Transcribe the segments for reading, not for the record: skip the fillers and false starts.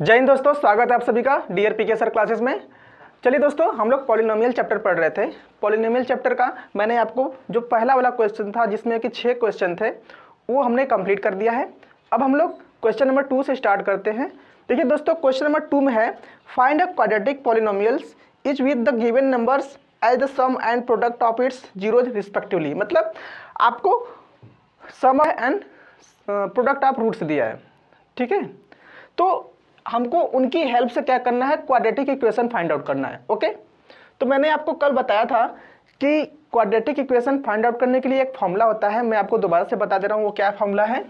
जय हिंद दोस्तों, स्वागत है आप सभी का डीआरपी सर क्लासेस में। चलिए दोस्तों, हम लोग पॉलिनोमियल चैप्टर पढ़ रहे थे। पॉलिनोमियल चैप्टर का मैंने आपको जो पहला वाला क्वेश्चन था जिसमें कि 6 क्वेश्चन थे वो हमने कंप्लीट कर दिया है। अब हम लोग क्वेश्चन नंबर 2 से स्टार्ट करते हैं। देखिए दोस्तों, क्वेश्चन नंबर 2 में है find a quadratic polynomials each with the given numbers as the sum and product of its zeros respectively. मतलब आपको sum and product of roots दिया है, ठीक है। तो हमको उनकी हेल्प से क्या करना है, क्वाड्रेटिक इक्वेशन फाइंड आउट करना है। ओके, तो मैंने आपको कल बताया था कि क्वाड्रेटिक इक्वेशन फाइंड आउट करने के लिए एक फॉर्मूला होता है। मैं आपको दोबारा से बता दे रहा हूँ वो क्या फॉर्मूला है।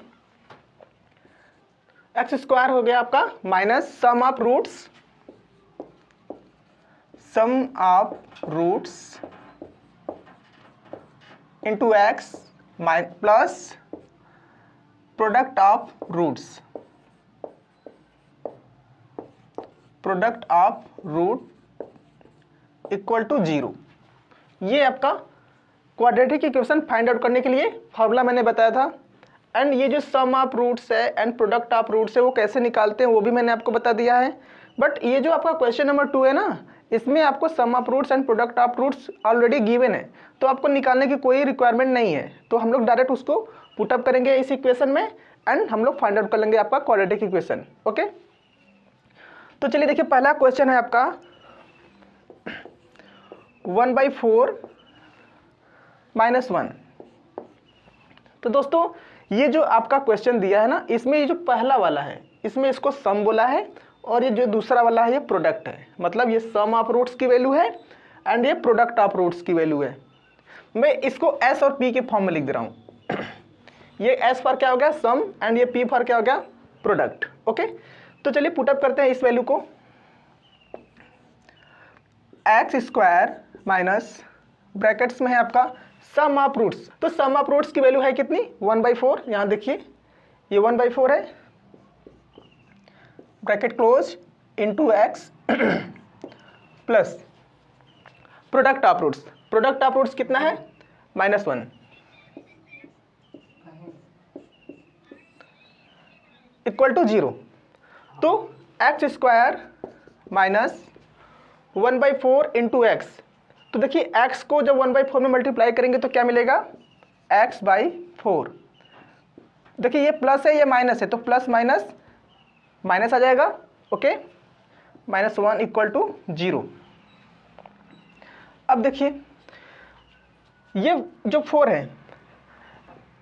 एक्स स्क्वायर हो गया आपका minus sum of roots into X plus product of root equal to 0। ये आपका क्वाड्रेटिक इक्वेशन फाइंड आउट करने के लिए फॉर्मूला मैंने बताया था। एंड ये जो सम ऑफ रूट्स है एंड प्रोडक्ट ऑफ रूट्स है वो कैसे निकालते हैं वो भी मैंने आपको बता दिया है। बट ये जो आपका क्वेश्चन नंबर 2 है ना, इसमें आपको sum of roots and product of roots already given है, तो आपको निकालने की कोई रिक्वायरमेंट नहीं है। तो हम लोग डायरेक्ट उसको पुटअप करेंगे इस इक्वेशन में एंड हम लोग फाइंड आउट कर लेंगे आपका क्वाड्रेटिक इक्वेशन। ओके, तो चलिए देखिए, पहला क्वेश्चन है आपका 1/4 - 1। तो दोस्तों, ये जो आपका क्वेश्चन दिया है ना, इसमें ये जो पहला वाला है इसमें इसको सम बोला है और ये जो दूसरा वाला है ये प्रोडक्ट है। मतलब ये सम ऑफ रूट्स की वैल्यू है एंड ये प्रोडक्ट ऑफ रूट्स की वैल्यू है। मैं इसको एस और पी के फॉर्म में लिख दे रहा हूँ। ये एस फॉर क्या हो गया, सम, एंड ये पी फॉर क्या हो गया, प्रोडक्ट। ओके, तो चलिए पुटअप करते हैं इस वैल्यू को। एक्स स्क्वायर माइनस ब्रैकेट्स में है आपका सम ऑफ रूट्स। तो सम ऑफ रूट्स की वैल्यू है कितनी, 1/4। यहां देखिए ये 1/4 है, bracket close, into X plus product of roots. Product of roots कितना है, -1 इक्वल टू 0। तो X square minus 1/4 into X. तो देखिए x को जब 1/4 में मल्टीप्लाई करेंगे तो क्या मिलेगा, x/4। देखिए ये प्लस है ये माइनस है, तो प्लस माइनस माइनस आ जाएगा। Okay, -1 equal to 0। अब देखिए ये जो 4 है,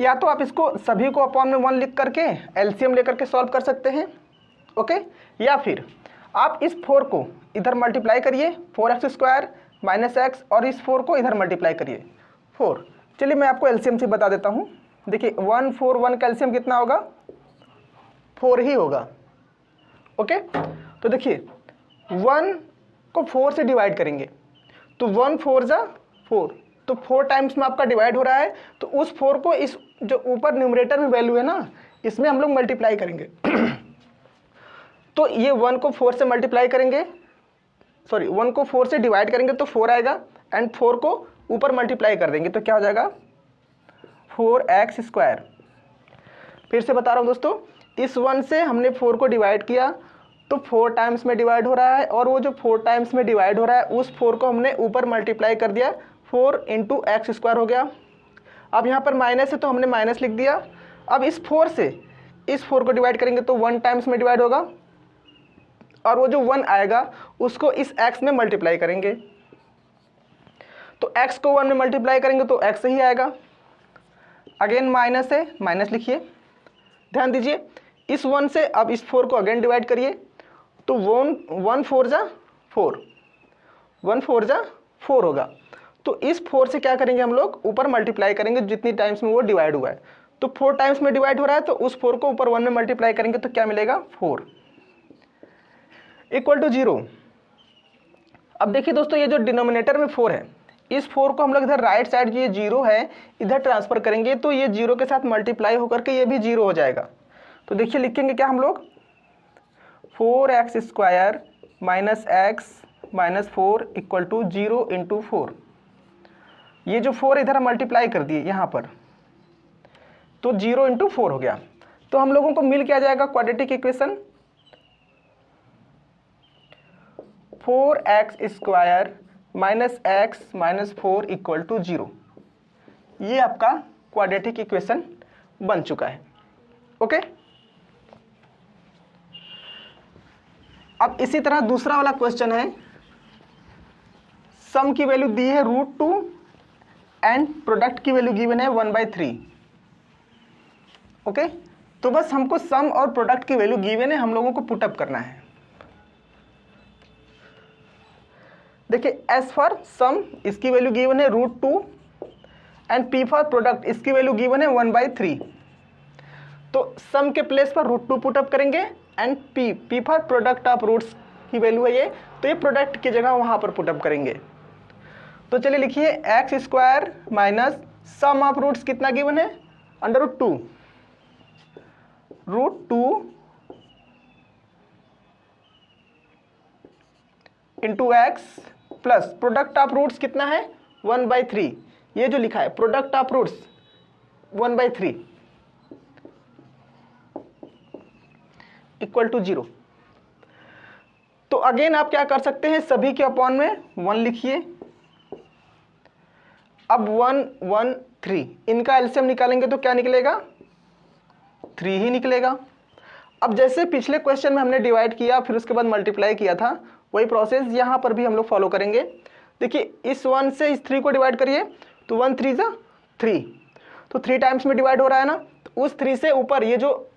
या तो आप इसको सभी को अपॉन में 1 लिख करके एलसीएम लेकर के सॉल्व कर सकते हैं। ओके, या फिर आप इस 4 को इधर मल्टीप्लाई करिए, 4x² माइनस एक्स, और इस 4 को इधर मल्टीप्लाई करिए 4। चलिए मैं आपको एलसीएम से बता देता हूँ। देखिए 1 4 1 का एलसीएम कितना होगा, 4 ही होगा। ओके, तो देखिए 1 को 4 से डिवाइड करेंगे तो 1 4 जा 4, तो 4 टाइम्स में आपका डिवाइड हो रहा है। तो उस 4 को इस जो ऊपर न्यूमरेटर में वैल्यू है ना, इसमें हम लोग मल्टीप्लाई करेंगे। तो ये 1 को 4 से मल्टीप्लाई करेंगे, सॉरी 1 को 4 से डिवाइड करेंगे तो 4 आएगा, एंड 4 को ऊपर मल्टीप्लाई कर देंगे तो क्या हो जाएगा, 4x²। फिर से बता रहा हूँ दोस्तों, इस 1 से हमने 4 को डिवाइड किया तो 4 टाइम्स में डिवाइड हो रहा है, और वो जो 4 टाइम्स में डिवाइड हो रहा है उस 4 को हमने ऊपर मल्टीप्लाई कर दिया, 4 × x² हो गया। अब यहाँ पर माइनस है तो हमने माइनस लिख दिया। अब इस 4 से इस 4 को डिवाइड करेंगे तो 1 टाइम्स में डिवाइड होगा, और वो जो 1 आएगा उसको इस x में मल्टीप्लाई करेंगे। तो x को 1 में मल्टीप्लाई करेंगे तो x ही आएगा। अगेन माइनस है, माइनस लिखिए। ध्यान दीजिए, इस 1 से अब इस 4 को अगेन डिवाइड करिए तो 1 4 जा 4, 1 4 जा 4 होगा। तो इस 4 से क्या करेंगे, हम लोग ऊपर मल्टीप्लाई करेंगे जितनी टाइम्स में वो डिवाइड हुआ है। तो 4 टाइम्स में डिवाइड हो रहा है तो उस 4 को ऊपर 1 में मल्टीप्लाई करेंगे तो क्या मिलेगा, 4 इक्वल टू 0। अब देखिए दोस्तों, ये जो डिनोमिनेटर में 4 है, इस 4 को हम लोग इधर राइट साइड जो ये 0 है इधर ट्रांसफर करेंगे तो ये 0 के साथ मल्टीप्लाई होकर के ये भी 0 हो जाएगा। तो देखिए लिखेंगे क्या हम लोग, 4x² minus X minus 4 equal to 0 × 4। ये जो 4 इधर मल्टीप्लाई कर दिए यहाँ पर, तो 0 × 4 हो गया। तो हम लोगों को मिल क्या जाएगा, quadratic equation 4x² minus X minus 4 equal to 0। ये आपका क्वाड्रेटिक इक्वेशन बन चुका है। ओके, अब इसी तरह दूसरा वाला क्वेश्चन है, सम की वैल्यू दी है √2 एंड प्रोडक्ट की वैल्यू गिवन है 1/3। ओके, तो बस हमको सम और प्रोडक्ट की वैल्यू गिवन है, हम लोगों को पुटअप करना है। देखिए, एस फॉर सम इसकी वैल्यू गिवन है √2 एंड पी फॉर प्रोडक्ट इसकी वैल्यू गिवन है 1/3। तो सम के प्लेस पर √2 पुटअप करेंगे and P for product of roots की वैल्यू है ये, तो ये प्रोडक्ट की जगह वहां पर पुटअप करेंगे। तो चलिए लिखिए x² minus sum of roots कितना गिवन है, √2 into X plus product of roots कितना है 1/3। ये जो लिखा है product of roots 1/3 equal to 0। तो अगेन आप क्या कर सकते हैं, सभी के अपॉन में 1 लिखिए। अब 1 1 3 इनका एलसीएम निकालेंगे तो क्या निकलेगा, 3 ही निकलेगा। अब जैसे पिछले क्वेश्चन में हमने डिवाइड किया फिर उसके बाद मल्टीप्लाई किया था, वही प्रोसेस यहाँ पर भी हम लोग फॉलो करेंगे। देखिए, इस 1 से इस 3 को डिवाइड करिए तो 1 3 ज़ा 3, तो 3 टाइम्स में डिवाइड हो रहा है ना, तो उस 3 से ऊपर ये जो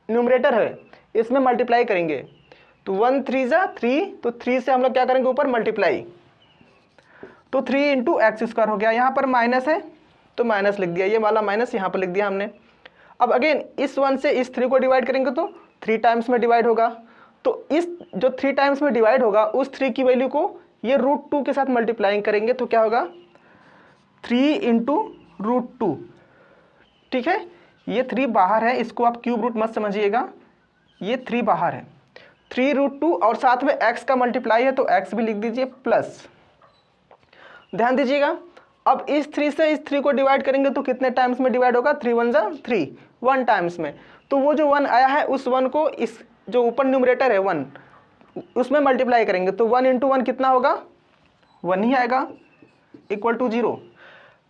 न्यूमरेटर है इसमें मल्टीप्लाई करेंगे। तो 1 3 ज़ा 3, तो 3 से हम लोग क्या करेंगे ऊपर मल्टीप्लाई, तो 3 इंटू x² हो गया। यहाँ पर माइनस है तो माइनस लिख दिया, ये वाला माइनस यहाँ पर लिख दिया हमने। अब अगेन इस 1 से इस 3 को डिवाइड करेंगे तो 3 टाइम्स में डिवाइड होगा, तो इस जो 3 टाइम्स में डिवाइड होगा उस 3 की वैल्यू को ये √2 के साथ मल्टीप्लाइंग करेंगे तो क्या होगा 3 इंटू √2। ठीक है, ये 3 बाहर है, इसको आप क्यूब रूट मत समझिएगा, ये 3 बाहर है, 3√2 और साथ में x का मल्टीप्लाई है तो x भी लिख दीजिए प्लस। ध्यान दीजिएगा, अब इस 3 से इस 3 को डिवाइड करेंगे तो कितने टाइम्स में डिवाइड होगा, 3 1 ज़ा 3, 1 टाइम्स में। तो वो जो 1 आया है उस 1 को इस जो ऊपर न्यूमरेटर है 1 उसमें मल्टीप्लाई करेंगे तो 1 इंटू 1 कितना होगा, 1 ही आएगा इक्वल टू 0।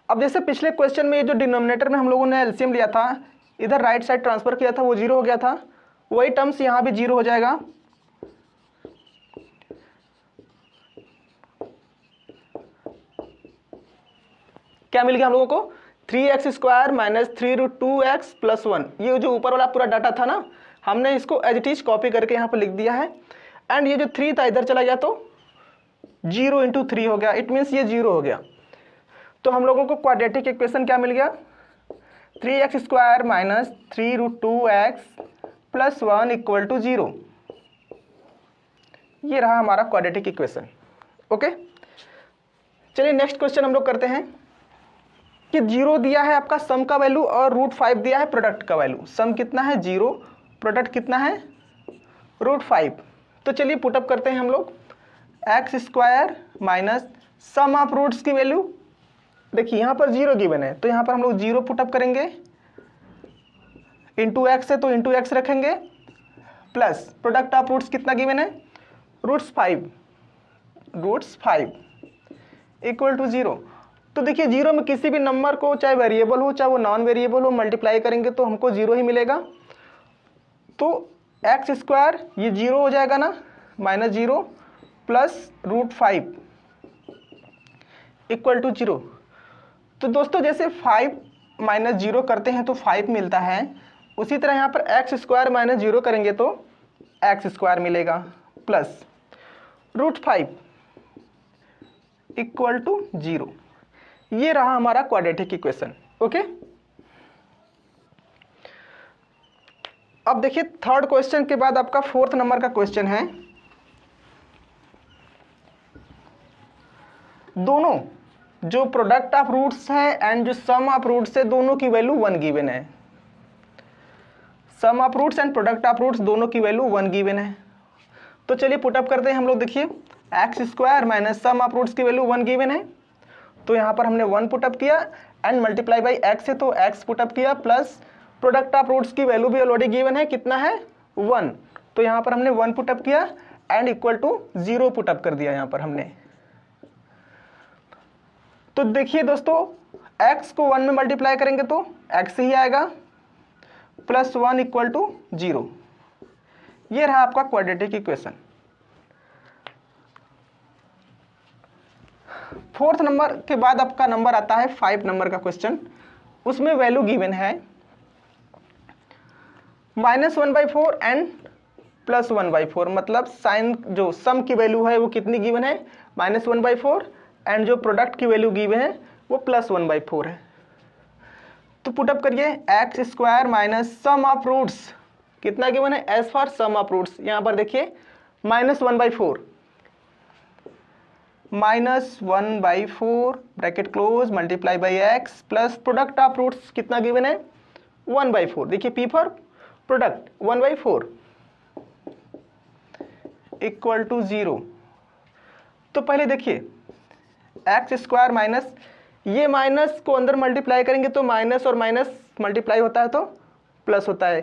अब जैसे पिछले क्वेश्चन में ये जो डिनोमिनेटर में हम लोगों ने एलसीएम लिया था, इधर राइट साइड ट्रांसफर किया था, वो 0 हो गया था, वही टर्म्स यहाँ भी 0 हो जाएगा। क्या मिल गया हम लोगों को, 3x² माइनस 3√2x प्लस 1। ये जो ऊपर वाला पूरा डाटा था ना, हमने इसको एज इट इज कॉपी करके यहाँ पर लिख दिया है। एंड ये जो 3 था इधर चला गया तो 0 इंटू 3 हो गया, इट मीन्स ये 0 हो गया। तो हम लोगों को क्वाड्रेटिक इक्वेशन क्या मिल गया, 3x² minus 3√2x plus 1 equal to 0। ये रहा हमारा क्वाड्रेटिक इक्वेशन। ओके, चलिए नेक्स्ट क्वेश्चन हम लोग करते हैं कि 0 दिया है आपका सम का वैल्यू और √5 दिया है प्रोडक्ट का वैल्यू। सम कितना है 0, प्रोडक्ट कितना है √5। तो चलिए पुटअप करते हैं हम लोग, x² minus sum of roots की वैल्यू, देखिए यहाँ पर 0 गिवन है तो यहाँ पर हम लोग 0 पुटअप करेंगे, इंटू एक्स है तो इंटू एक्स रखेंगे, प्लस प्रोडक्ट ऑफ रूट्स कितना गिवन है √5 इक्वल टू 0। तो देखिए 0 में किसी भी नंबर को चाहे वेरिएबल हो चाहे वो नॉन वेरिएबल हो मल्टीप्लाई करेंगे तो हमको 0 ही मिलेगा। तो x² ये 0 हो जाएगा ना, माइनस 0 प्लस √5 इक्वल टू 0। तो दोस्तों जैसे 5 माइनस 0 करते हैं तो 5 मिलता है, उसी तरह यहाँ पर x² माइनस 0 करेंगे तो x² मिलेगा प्लस √5 इक्वल टू 0। ये रहा हमारा क्वाड्रेटिक इक्वेशन। ओके, अब देखिए थर्ड क्वेश्चन के बाद आपका 4th नंबर का क्वेश्चन है, दोनों जो प्रोडक्ट ऑफ रूट्स है एंड जो सम ऑफ रूट्स है दोनों की वैल्यू 1 गिवन है। Sum of roots and product of roots दोनों की वैल्यू 1 गिवन है। तो चलिए पुटअप करते हैं हम लोग। देखिए x² minus sum of roots की वैल्यू 1 गिवन है, तो यहाँ पर हमने 1 पुटअप किया एंड मल्टीप्लाई बाई x है तो x पुटअप किया, प्लस प्रोडक्ट ऑफ रूट्स की वैल्यू भी ऑलरेडी गिवन है, कितना है 1, तो यहाँ पर हमने 1 पुटअप किया एंड इक्वल टू 0 पुटअप कर दिया यहाँ पर हमने। तो देखिए दोस्तों, x को 1 में मल्टीप्लाई करेंगे तो x ही आएगा, प्लस 1 इक्वल टू 0। ये रहा आपका क्वाड्रेटिक इक्वेशन। फोर्थ नंबर के बाद आपका नंबर आता है 5 नंबर का क्वेश्चन। उसमें वैल्यू गिवन है -1/4 एंड +1/4, मतलब साइन जो सम की वैल्यू है वो कितनी गिवन है, -1/4, एंड जो प्रोडक्ट की वैल्यू गिवन है वो +1/4 है। तो पुटअप करिए x² minus sum of roots, कितना गिवन है, as for sum of roots. यहाँ पर देखिए -1/4 -1/4 bracket close multiply by x plus product of roots कितना गिवन है 1/4। देखिए p for product 1/4 equal to 0। तो पहले देखिए x² माइनस, ये माइनस को अंदर मल्टीप्लाई करेंगे तो माइनस और माइनस मल्टीप्लाई होता है तो प्लस होता है।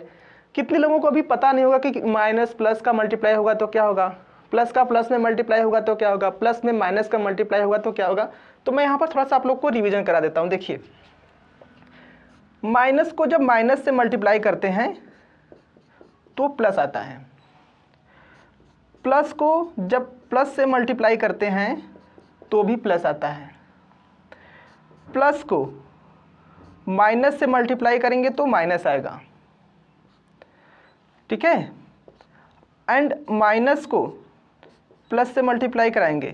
कितने लोगों को अभी पता नहीं होगा कि माइनस प्लस का मल्टीप्लाई होगा तो क्या होगा, प्लस का प्लस में मल्टीप्लाई होगा तो क्या होगा, प्लस में माइनस का मल्टीप्लाई होगा तो क्या होगा। तो मैं यहाँ पर थोड़ा सा आप लोग को रिवीजन करा देता हूँ। देखिए माइनस को जब माइनस से मल्टीप्लाई करते हैं तो प्लस आता है, प्लस को जब प्लस से मल्टीप्लाई करते हैं तो भी प्लस आता है, प्लस को माइनस से मल्टीप्लाई करेंगे तो माइनस आएगा, ठीक है, एंड माइनस को प्लस से मल्टीप्लाई कराएंगे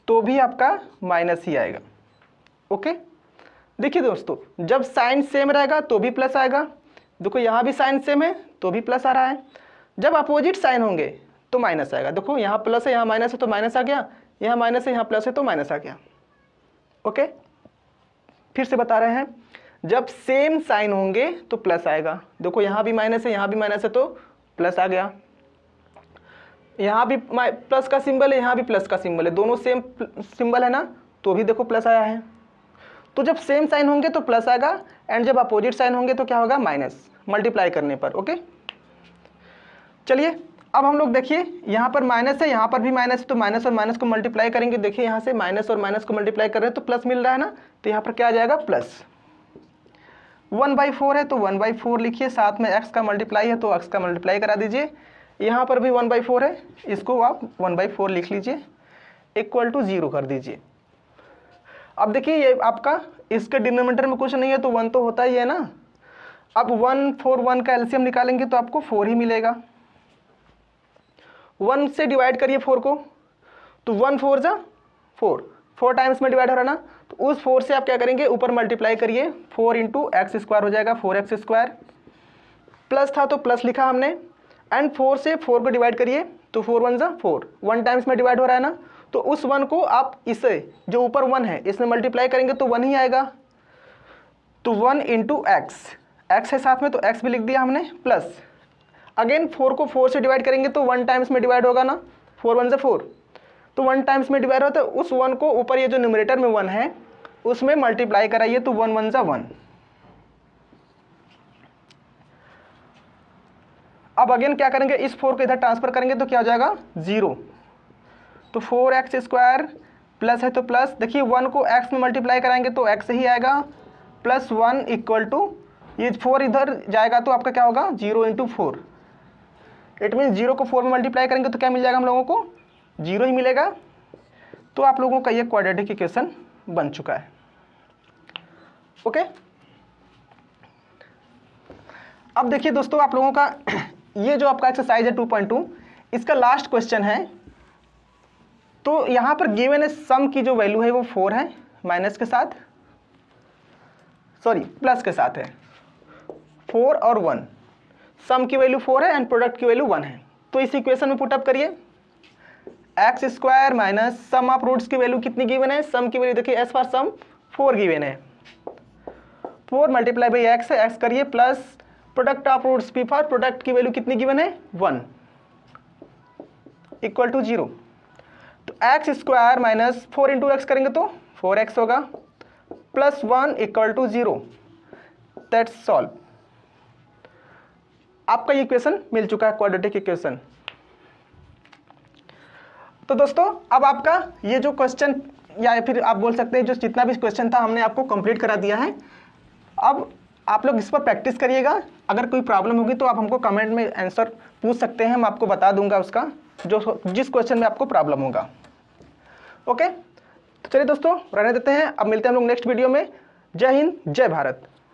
तो भी आपका माइनस ही आएगा। ओके, देखिए दोस्तों, जब साइन सेम रहेगा तो भी प्लस आएगा। देखो यहाँ भी साइन सेम है तो भी प्लस आ रहा है। जब अपोजिट साइन होंगे तो माइनस आएगा। देखो यहाँ प्लस है यहाँ माइनस है तो माइनस आ गया, यहाँ माइनस है यहाँ प्लस है तो माइनस आ गया। ओके, फिर से बता रहे हैं, जब सेम साइन होंगे तो प्लस आएगा। देखो यहाँ भी माइनस है यहाँ भी माइनस है तो प्लस आ गया, यहाँ भी प्लस का सिंबल है यहाँ भी प्लस का सिंबल है, दोनों सेम सिंबल है ना, तो भी देखो प्लस आया है। तो जब सेम साइन होंगे तो प्लस आएगा, एंड जब अपोजिट साइन होंगे तो क्या होगा, माइनस, मल्टीप्लाई करने पर। ओके, चलिए अब हम लोग देखिए, यहाँ पर माइनस है यहाँ पर भी माइनस है तो माइनस और माइनस को मल्टीप्लाई करेंगे। देखिए यहाँ से माइनस और माइनस को मल्टीप्लाई कर रहे हैं तो प्लस मिल रहा है ना, तो यहाँ पर क्या आ जाएगा, प्लस। 1/4 है तो 1/4 लिखिए, साथ में x का मल्टीप्लाई है तो x का मल्टीप्लाई करा दीजिए। यहाँ पर भी 1/4 है, इसको आप 1/4 लिख लीजिए, इक्वल टू 0 कर दीजिए। अब देखिए ये आपका इसके डिनोमिनेटर में कुछ नहीं है तो 1 तो होता ही है ना। अब 1 4 1 का एलसीएम निकालेंगे तो आपको 4 ही मिलेगा। 1 से डिवाइड करिए 4 को, तो 1 4 जा 4, 4 टाइम्स में डिवाइड हो रहा ना, तो उस 4 से आप क्या करेंगे, ऊपर मल्टीप्लाई करिए, 4 इंटू x² हो जाएगा 4x²। प्लस था तो प्लस लिखा हमने, एंड 4 से 4 को डिवाइड करिए तो 4 1 जा 4, 1 टाइम्स में डिवाइड हो रहा है ना, तो उस 1 को आप इसे जो ऊपर 1 है इसमें मल्टीप्लाई करेंगे तो 1 ही आएगा। तो 1 इंटू x है साथ में तो x भी लिख दिया हमने, प्लस अगेन 4 को 4 से डिवाइड करेंगे तो 1 टाइम्स में डिवाइड होगा ना, 4 1 जा 4, तो 1 टाइम्स में डिवाइड होता है, उस 1 को ऊपर ये जो न्यूमरेटर में 1 है उसमें मल्टीप्लाई कराइए तो 1 1 जा 1। अब अगेन क्या करेंगे, इस 4 को इधर ट्रांसफर करेंगे तो क्या हो जाएगा, 0। तो 4x² प्लस है तो प्लस, देखिए 1 को x में मल्टीप्लाई कराएंगे तो x ही आएगा, प्लस 1 इक्वल टू, ये 4 इधर जाएगा तो आपका क्या होगा, 0 इंटू 4। इट मीन 0 को 4 में मल्टीप्लाई करेंगे तो क्या मिल जाएगा हम लोगों को, 0 ही मिलेगा। तो आप लोगों का ये क्वाड्रेटिक इक्वेशन बन चुका है। ओके, अब देखिए दोस्तों, आप लोगों का ये जो आपका एक्सरसाइज है 2.2, इसका लास्ट क्वेश्चन है। तो यहाँ पर गिवन है सम की जो वैल्यू है वो 4 है, माइनस के साथ, सॉरी प्लस के साथ है, 4 और 1, सम की वैल्यू 4 है एंड प्रोडक्ट की वैल्यू 1 है। तो इस इक्वेशन में पुटअप करिए, x² minus sum of roots की वैल्यू कितनी गिवन है, सम की वैल्यू देखिए एज फॉर सम 4 गिवन है, 4 मल्टीप्लाई बाई x है, x करिए, plus product of roots p for product की वैल्यू कितनी गिवन है 1, इक्वल टू 0। तो x² माइनस 4 इंटू एक्स करेंगे तो 4x होगा, plus 1 equal to 0, that's solve. आपका ये इक्वेशन मिल चुका है, क्वाड्रेटिक इक्वेशन। तो दोस्तों अब आपका ये जो क्वेश्चन, या फिर आप बोल सकते हैं जो जितना भी क्वेश्चन था हमने आपको कंप्लीट करा दिया है। अब आप लोग इस पर प्रैक्टिस करिएगा। अगर कोई प्रॉब्लम होगी तो आप हमको कमेंट में आंसर पूछ सकते हैं, हम आपको बता दूंगा उसका, जो जिस क्वेश्चन में आपको प्रॉब्लम होगा। ओके, तो चलिए दोस्तों रहने देते हैं, अब मिलते हैं हम लोग नेक्स्ट वीडियो में। जय हिंद, जय भारत।